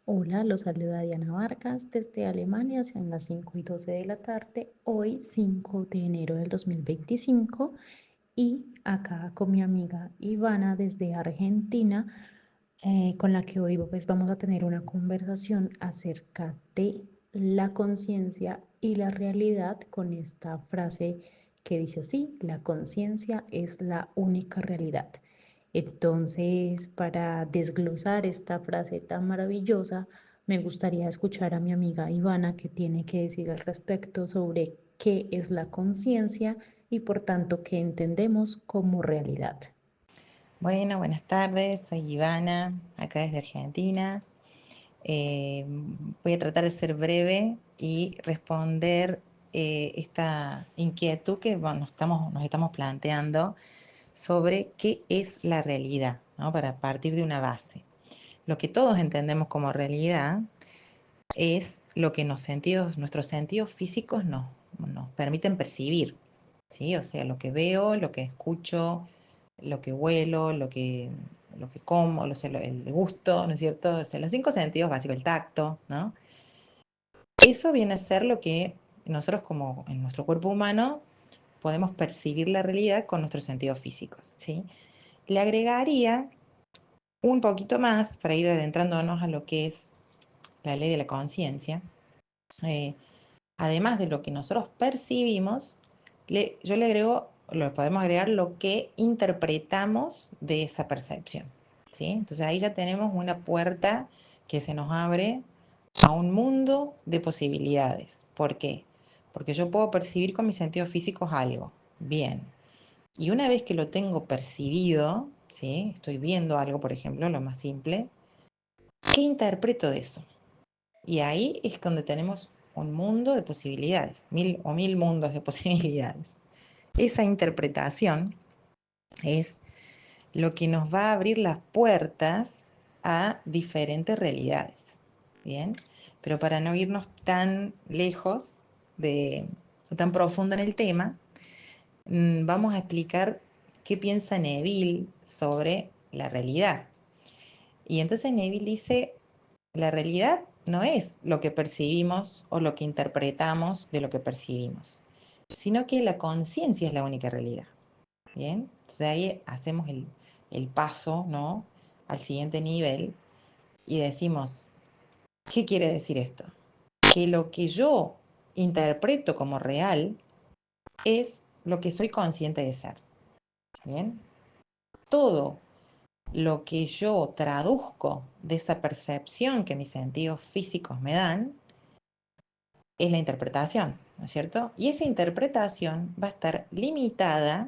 Hola, los saluda Diana Vargas desde Alemania, sean las 5:12 de la tarde, hoy 5 de enero del 2025 y acá con mi amiga Ivana desde Argentina, con la que hoy pues vamos a tener una conversación acerca de la conciencia y la realidad con esta frase que dice así: la conciencia es la única realidad. Entonces, para desglosar esta frase tan maravillosa, me gustaría escuchar a mi amiga Ivana que tiene que decir al respecto sobre qué es la conciencia y por tanto qué entendemos como realidad. Bueno, buenas tardes, soy Ivana, acá desde Argentina. Voy a tratar de ser breve y responder esta inquietud que bueno, nos estamos planteando sobre qué es la realidad, ¿no? Para partir de una base. Lo que todos entendemos como realidad es lo que nuestros sentidos físicos nos permiten percibir, ¿sí? O sea, lo que veo, lo que escucho, lo que huelo, lo que como, o sea, el gusto, ¿no es cierto? O sea, los 5 sentidos básicos, el tacto, ¿no? Eso viene a ser lo que nosotros como en nuestro cuerpo humano podemos percibir la realidad con nuestros sentidos físicos, ¿sí? Le agregaría un poquito más para ir adentrándonos a lo que es la ley de la conciencia. Eh, Además de lo que nosotros percibimos, yo le agrego, lo podemos agregar lo que interpretamos de esa percepción, ¿sí? Entonces ahí ya tenemos una puerta que se nos abre a un mundo de posibilidades. ¿Por qué? Porque yo puedo percibir con mis sentidos físicos algo, bien. Y una vez que lo tengo percibido, ¿sí? Estoy viendo algo, por ejemplo, lo más simple, ¿qué interpreto de eso? Y ahí es donde tenemos un mundo de posibilidades, mil mundos de posibilidades. Esa interpretación es lo que nos va a abrir las puertas a diferentes realidades. Bien, pero para no irnos tan lejos tan profundo en el tema, vamos a explicar qué piensa Neville sobre la realidad. Y entonces Neville dice: la realidad no es lo que percibimos o lo que interpretamos de lo que percibimos, sino que la conciencia es la única realidad. Bien, entonces ahí hacemos el paso, ¿no? Al siguiente nivel y decimos: ¿qué quiere decir esto? Que lo que yo interpreto como real es lo que soy consciente de ser. Bien, todo lo que yo traduzco de esa percepción que mis sentidos físicos me dan es la interpretación, ¿no es cierto? Y esa interpretación va a estar limitada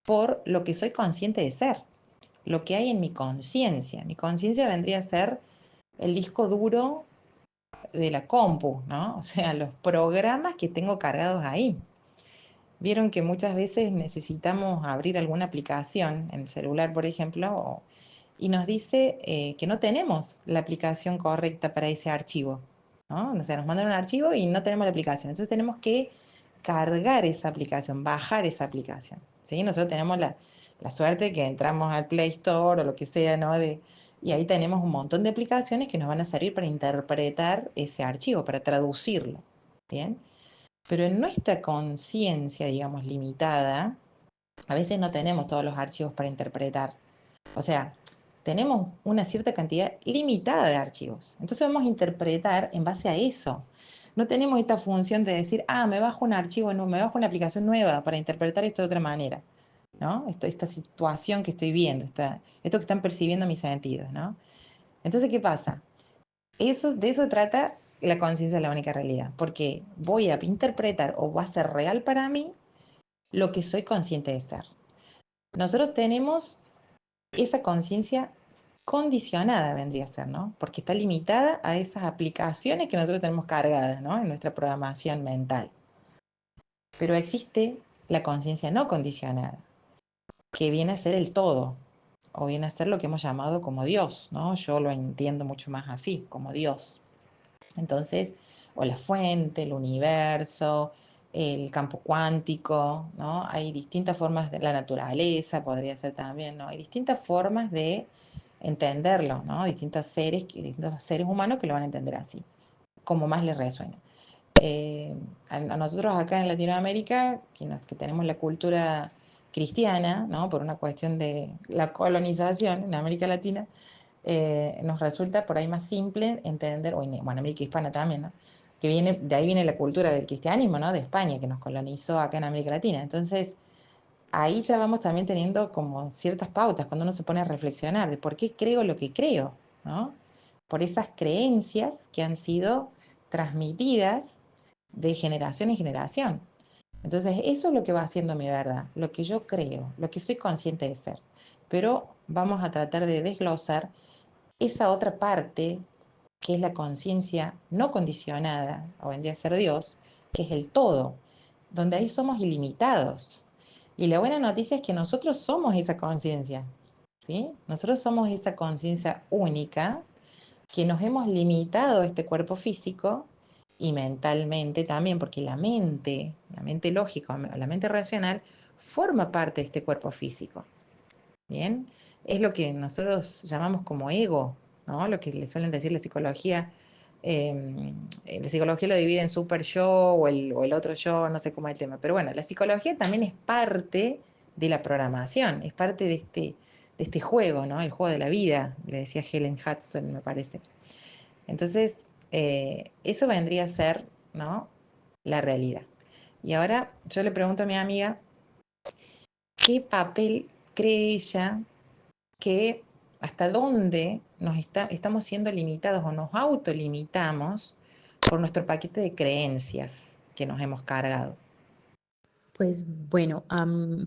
por lo que soy consciente de ser, lo que hay en mi conciencia. Mi conciencia vendría a ser el disco duro de la compu, ¿no? O sea, los programas que tengo cargados ahí. Vieron que muchas veces necesitamos abrir alguna aplicación en el celular, por ejemplo, y nos dice que no tenemos la aplicación correcta para ese archivo, ¿no? O sea, nos mandan un archivo y no tenemos la aplicación. Entonces tenemos que cargar esa aplicación, bajar esa aplicación, ¿sí? Nosotros tenemos la suerte que entramos al Play Store o lo que sea, ¿no? Y ahí tenemos un montón de aplicaciones que nos van a servir para interpretar ese archivo, para traducirlo, ¿bien? Pero en nuestra conciencia, digamos, limitada, a veces no tenemos todos los archivos para interpretar. O sea, tenemos una cierta cantidad limitada de archivos. Entonces vamos a interpretar en base a eso. No tenemos esta función de decir: me bajo un archivo, me bajo una aplicación nueva para interpretar esto de otra manera, ¿no? Esta situación que estoy viendo, esto que están percibiendo mis sentidos, ¿no? Entonces, ¿qué pasa? De eso trata la conciencia de la única realidad, porque voy a interpretar o va a ser real para mí lo que soy consciente de ser. Nosotros tenemos esa conciencia condicionada, vendría a ser, ¿no? Porque está limitada a esas aplicaciones que nosotros tenemos cargadas, ¿no? En nuestra programación mental. Pero existe la conciencia no condicionada, que viene a ser el todo, o viene a ser lo que hemos llamado como Dios, ¿no? Yo lo entiendo mucho más así, como Dios. Entonces, o la fuente, el universo, el campo cuántico, ¿no? Hay distintas formas de la naturaleza, podría ser también, ¿no? Hay distintas formas de entenderlo, ¿no? Distintos seres humanos que lo van a entender así, como más les resuena. A nosotros acá en Latinoamérica, que tenemos la cultura cristiana, ¿no? Por una cuestión de la colonización en América Latina, nos resulta por ahí más simple entender, o en América Hispana también, ¿no? Que de ahí viene la cultura del cristianismo, ¿no? De España, que nos colonizó acá en América Latina. Entonces, ahí ya vamos también teniendo como ciertas pautas cuando uno se pone a reflexionar de por qué creo lo que creo, ¿no? Por esas creencias que han sido transmitidas de generación en generación. Entonces, eso es lo que va haciendo mi verdad, lo que yo creo, lo que soy consciente de ser. Pero vamos a tratar de desglosar esa otra parte que es la conciencia no condicionada, o vendría a ser Dios, que es el todo, donde ahí somos ilimitados. Y la buena noticia es que nosotros somos esa conciencia, ¿sí? Nosotros somos esa conciencia única que nos hemos limitado a este cuerpo físico y mentalmente también, porque la mente lógica, la mente racional, forma parte de este cuerpo físico. Bien, es lo que nosotros llamamos como ego, ¿no? Lo que le suelen decir la psicología. La psicología lo divide en super yo o el otro yo, no sé cómo es el tema. Pero bueno, la psicología también es parte de la programación, es parte de este juego, ¿no? El juego de la vida, le decía Helen Hudson, me parece. Entonces, eso vendría a ser, ¿no? La realidad. Y ahora yo le pregunto a mi amiga, ¿qué papel cree ella que hasta dónde estamos siendo limitados o nos autolimitamos por nuestro paquete de creencias que nos hemos cargado? Pues bueno,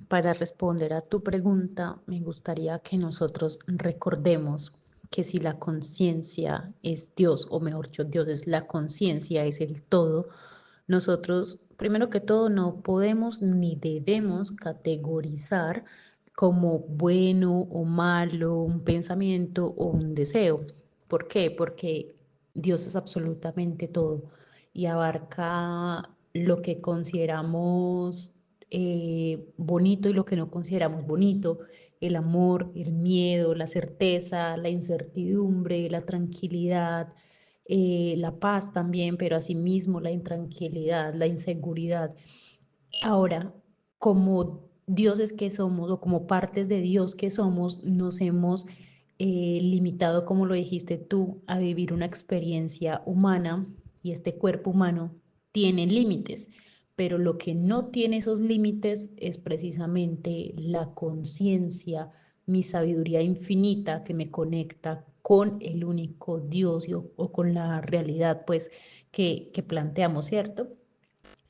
para responder a tu pregunta, me gustaría que nosotros recordemos que si la conciencia es Dios, o mejor dicho, Dios es la conciencia, es el todo, nosotros, primero que todo, no podemos ni debemos categorizar como bueno o malo un pensamiento o un deseo. ¿Por qué? Porque Dios es absolutamente todo y abarca lo que consideramos bonito y lo que no consideramos bonito, el amor, el miedo, la certeza, la incertidumbre, la tranquilidad, la paz también, pero asimismo la intranquilidad, la inseguridad. Ahora, como dioses que somos o como partes de Dios que somos, nos hemos limitado, como lo dijiste tú, a vivir una experiencia humana y este cuerpo humano tiene límites, pero lo que no tiene esos límites es precisamente la conciencia, mi sabiduría infinita que me conecta con el único Dios o con la realidad pues que planteamos, ¿cierto?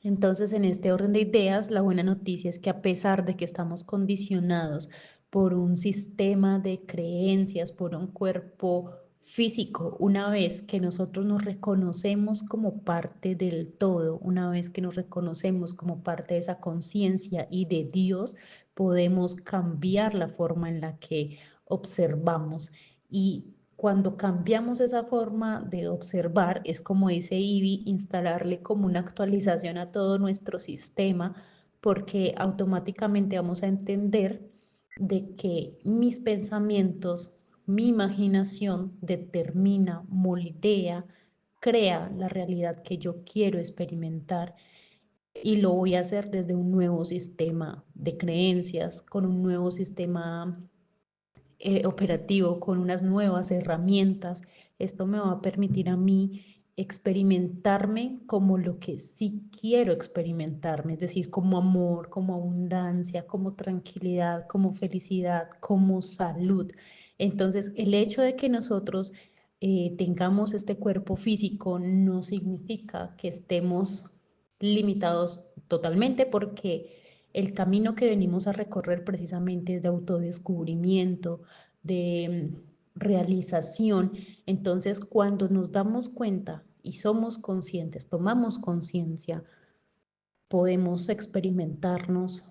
Entonces, en este orden de ideas, la buena noticia es que a pesar de que estamos condicionados por un sistema de creencias, por un cuerpo físico, una vez que nosotros nos reconocemos como parte del todo, una vez que nos reconocemos como parte de esa conciencia y de Dios, podemos cambiar la forma en la que observamos y cuando cambiamos esa forma de observar, es como dice Ivy, instalarle como una actualización a todo nuestro sistema, porque automáticamente vamos a entender de que mis pensamientos, mi imaginación determina, moldea, crea la realidad que yo quiero experimentar y lo voy a hacer desde un nuevo sistema de creencias, con un nuevo sistema operativo, con unas nuevas herramientas. Esto me va a permitir a mí experimentarme como lo que sí quiero experimentarme, es decir, como amor, como abundancia, como tranquilidad, como felicidad, como salud. Entonces, el hecho de que nosotros tengamos este cuerpo físico no significa que estemos limitados totalmente porque el camino que venimos a recorrer precisamente es de autodescubrimiento, de realización. Entonces, cuando nos damos cuenta y somos conscientes, tomamos conciencia, podemos experimentarnos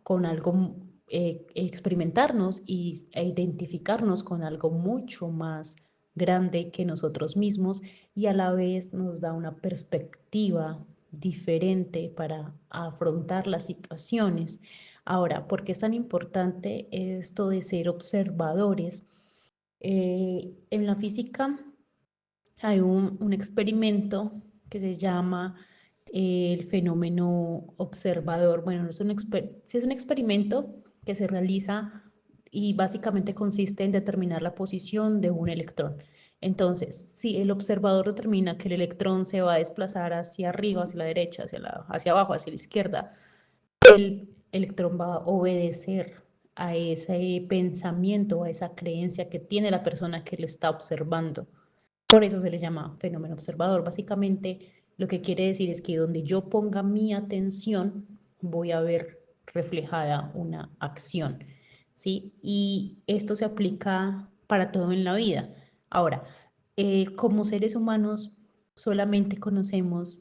con algo, experimentarnos e identificarnos con algo mucho más grande que nosotros mismos y a la vez nos da una perspectiva diferente para afrontar las situaciones. Ahora, ¿por qué es tan importante esto de ser observadores? En la física hay un experimento que se llama el fenómeno observador. Bueno, no es sí es un experimento que se realiza y básicamente consiste en determinar la posición de un electrón. Entonces, si el observador determina que el electrón se va a desplazar hacia arriba, hacia la derecha, hacia abajo, hacia la izquierda, el electrón va a obedecer a ese pensamiento, a esa creencia que tiene la persona que lo está observando. Por eso se le llama fenómeno observador. Básicamente, lo que quiere decir es que donde yo ponga mi atención, voy a ver reflejada una acción, ¿sí? Y esto se aplica para todo en la vida. Ahora, como seres humanos, solamente conocemos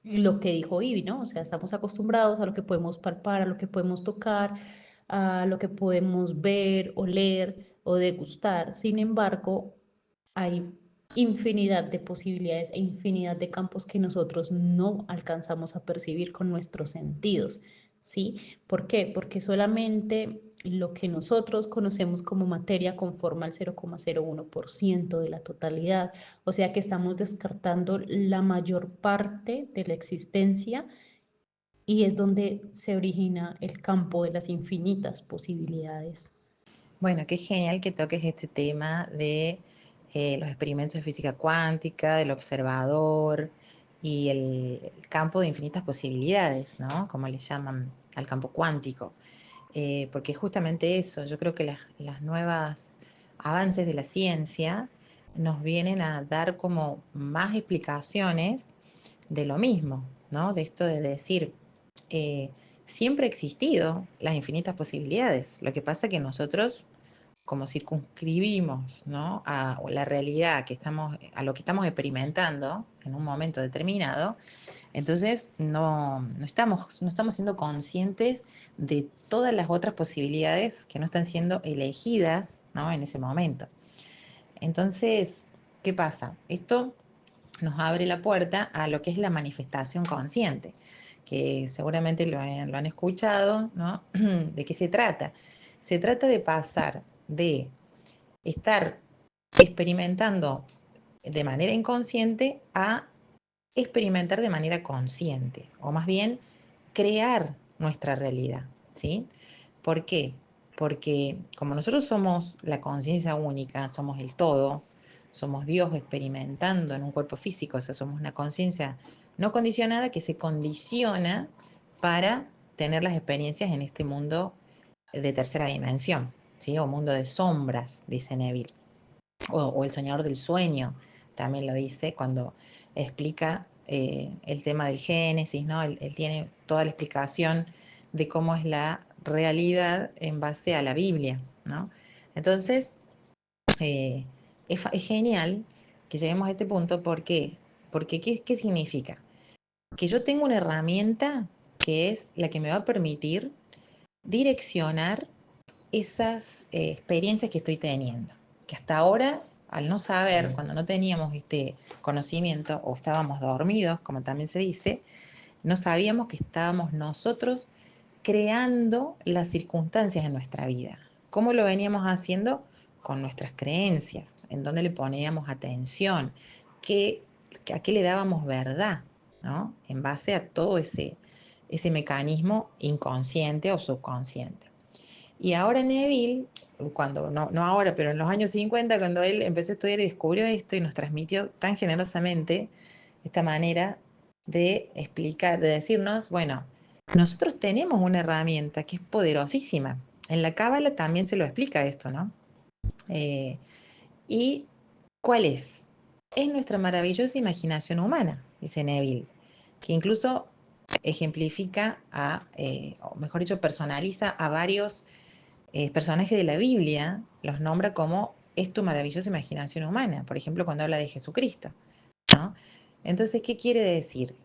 lo que dijo Ivy, ¿no? O sea, estamos acostumbrados a lo que podemos palpar, a lo que podemos tocar, a lo que podemos ver, oler o degustar. Sin embargo, hay infinidad de posibilidades e infinidad de campos que nosotros no alcanzamos a percibir con nuestros sentidos, ¿sí? ¿Por qué? Porque solamente lo que nosotros conocemos como materia conforma el 0,01% de la totalidad, o sea que estamos descartando la mayor parte de la existencia y es donde se origina el campo de las infinitas posibilidades. Bueno, qué genial que toques este tema de los experimentos de física cuántica, del observador y el campo de infinitas posibilidades, ¿no? Como le llaman al campo cuántico. Porque justamente eso, yo creo que las nuevas avances de la ciencia nos vienen a dar como más explicaciones de lo mismo, ¿no? De esto de decir, siempre ha existido las infinitas posibilidades. Lo que pasa que nosotros como circunscribimos, ¿no? a la realidad a lo que estamos experimentando en un momento determinado, entonces no estamos siendo conscientes de todas las otras posibilidades que no están siendo elegidas, ¿no? en ese momento. Entonces, ¿qué pasa? Esto nos abre la puerta a lo que es la manifestación consciente, que seguramente lo han escuchado, ¿no? ¿De qué se trata? Se trata de pasar de estar experimentando de manera inconsciente a experimentar de manera consciente, o más bien crear nuestra realidad, ¿sí? ¿Por qué? Porque como nosotros somos la conciencia única, somos el todo, somos Dios experimentando en un cuerpo físico, o sea, somos una conciencia no condicionada que se condiciona para tener las experiencias en este mundo de tercera dimensión, ¿sí? O mundo de sombras, dice Neville. O el soñador del sueño, también lo dice cuando explica el tema del Génesis, ¿no? Él tiene toda la explicación de cómo es la realidad en base a la Biblia, ¿no? Entonces, eh, es genial que lleguemos a este punto. ¿Por qué? Porque ¿qué significa? Que yo tengo una herramienta que es la que me va a permitir direccionar esas experiencias que estoy teniendo, que hasta ahora, al no saber, cuando no teníamos este conocimiento o estábamos dormidos, como también se dice, no sabíamos que estábamos nosotros creando las circunstancias en nuestra vida. ¿Cómo lo veníamos haciendo? Con nuestras creencias, en dónde le poníamos atención, qué, a qué le dábamos verdad, ¿no? En base a todo ese mecanismo inconsciente o subconsciente. Y ahora Neville, cuando, no ahora, pero en los años 50, cuando él empezó a estudiar y descubrió esto y nos transmitió tan generosamente esta manera de explicar, de decirnos, bueno, nosotros tenemos una herramienta que es poderosísima. En la Cábala también se lo explica esto, ¿no? Eh, ¿Y cuál es? Es nuestra maravillosa imaginación humana, dice Neville, que incluso ejemplifica o mejor dicho, personaliza a varios personajes de la Biblia, los nombra como es tu maravillosa imaginación humana, por ejemplo, cuando habla de Jesucristo, ¿no? Entonces, ¿qué quiere decir?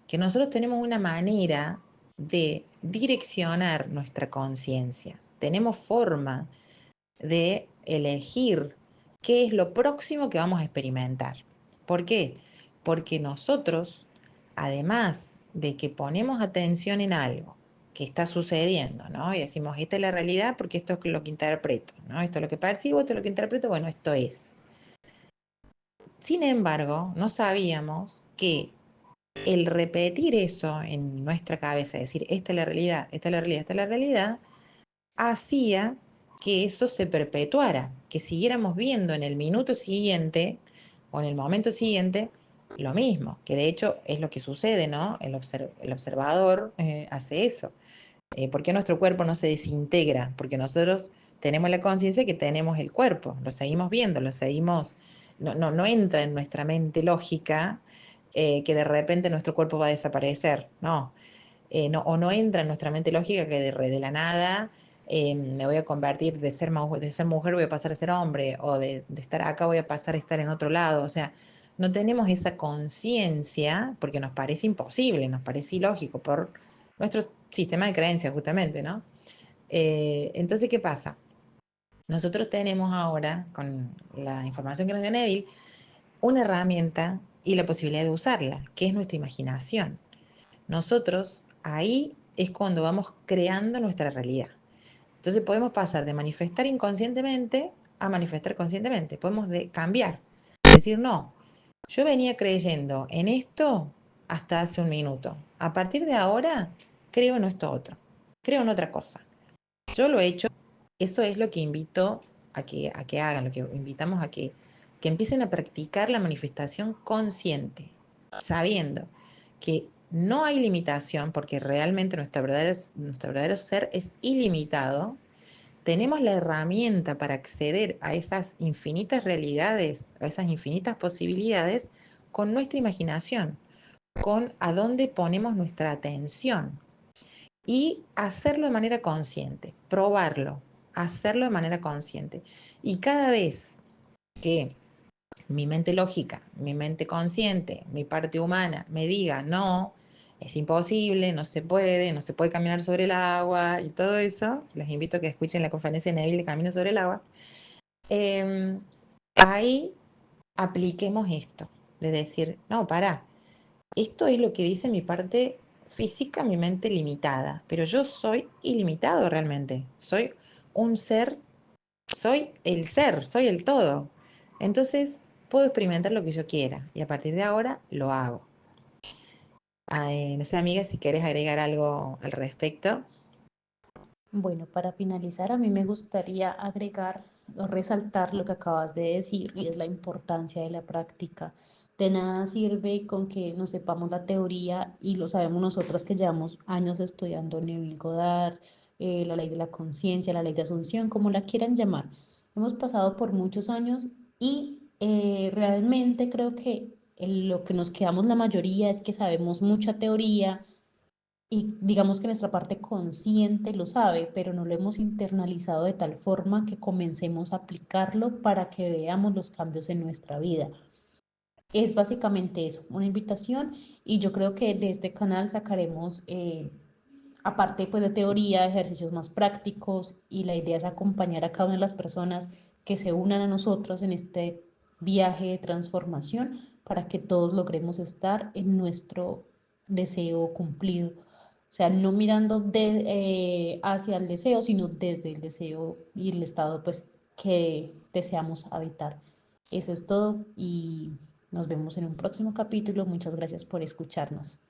Que nosotros tenemos una manera de direccionar nuestra conciencia, tenemos forma de elegir qué es lo próximo que vamos a experimentar. ¿Por qué? Porque nosotros, además de que ponemos atención en algo, que está sucediendo, ¿no? Y decimos, esta es la realidad porque esto es lo que interpreto, ¿no? Esto es lo que percibo, esto es lo que interpreto, bueno, esto es. Sin embargo, no sabíamos que el repetir eso en nuestra cabeza, decir, esta es la realidad, esta es la realidad, esta es la realidad, hacía que eso se perpetuara, que siguiéramos viendo en el minuto siguiente o en el momento siguiente lo mismo, que de hecho es lo que sucede, ¿no? El observador hace eso. ¿Por qué nuestro cuerpo no se desintegra? Porque nosotros tenemos la conciencia que tenemos el cuerpo, lo seguimos viendo, lo seguimos, no entra en nuestra mente lógica que de repente nuestro cuerpo va a desaparecer, no, o no entra en nuestra mente lógica que de la nada me voy a convertir de ser mujer voy a pasar a ser hombre, o de estar acá voy a pasar a estar en otro lado, o sea, no tenemos esa conciencia porque nos parece imposible, nos parece ilógico por nuestro sistema de creencias justamente, ¿no? Entonces, ¿qué pasa? Nosotros tenemos ahora, con la información que nos dio Neville, una herramienta y la posibilidad de usarla, que es nuestra imaginación. Nosotros ahí es cuando vamos creando nuestra realidad. Entonces podemos pasar de manifestar inconscientemente a manifestar conscientemente. Podemos cambiar. Decir, no, yo venía creyendo en esto hasta hace un minuto. A partir de ahora, creo en esto otro. Creo en otra cosa. Yo lo he hecho. Eso es lo que invito a que hagan, lo que invitamos que empiecen a practicar la manifestación consciente, sabiendo que no hay limitación, porque realmente nuestro verdadero ser es ilimitado. Tenemos la herramienta para acceder a esas infinitas realidades, a esas infinitas posibilidades con nuestra imaginación, con a dónde ponemos nuestra atención y hacerlo de manera consciente, probarlo, hacerlo de manera consciente. Y cada vez que mi mente lógica, mi mente consciente, mi parte humana me diga, no, es imposible, no se puede caminar sobre el agua y todo eso, los invito a que escuchen la conferencia de Neville de Camino sobre el agua, ahí apliquemos esto, de decir, no, pará, esto es lo que dice mi parte física, mi mente limitada, pero yo soy ilimitado realmente, soy un soy el todo. Entonces, puedo experimentar lo que yo quiera y a partir de ahora lo hago. No sé, amiga, si quieres agregar algo al respecto. Bueno, para finalizar, a mí me gustaría agregar o resaltar lo que acabas de decir y es la importancia de la práctica. De nada sirve con que nos sepamos la teoría y lo sabemos nosotras que llevamos años estudiando Neville Goddard, la ley de la conciencia, la ley de asunción, como la quieran llamar. Hemos pasado por muchos años y realmente creo que lo que nos quedamos la mayoría es que sabemos mucha teoría y digamos que nuestra parte consciente lo sabe, pero no lo hemos internalizado de tal forma que comencemos a aplicarlo para que veamos los cambios en nuestra vida. Es básicamente eso, una invitación y yo creo que de este canal sacaremos, aparte pues de teoría, ejercicios más prácticos y la idea es acompañar a cada una de las personas que se unan a nosotros en este viaje de transformación para que todos logremos estar en nuestro deseo cumplido. O sea, no mirando hacia el deseo, sino desde el deseo y el estado pues que deseamos habitar. Eso es todo y nos vemos en un próximo capítulo. Muchas gracias por escucharnos.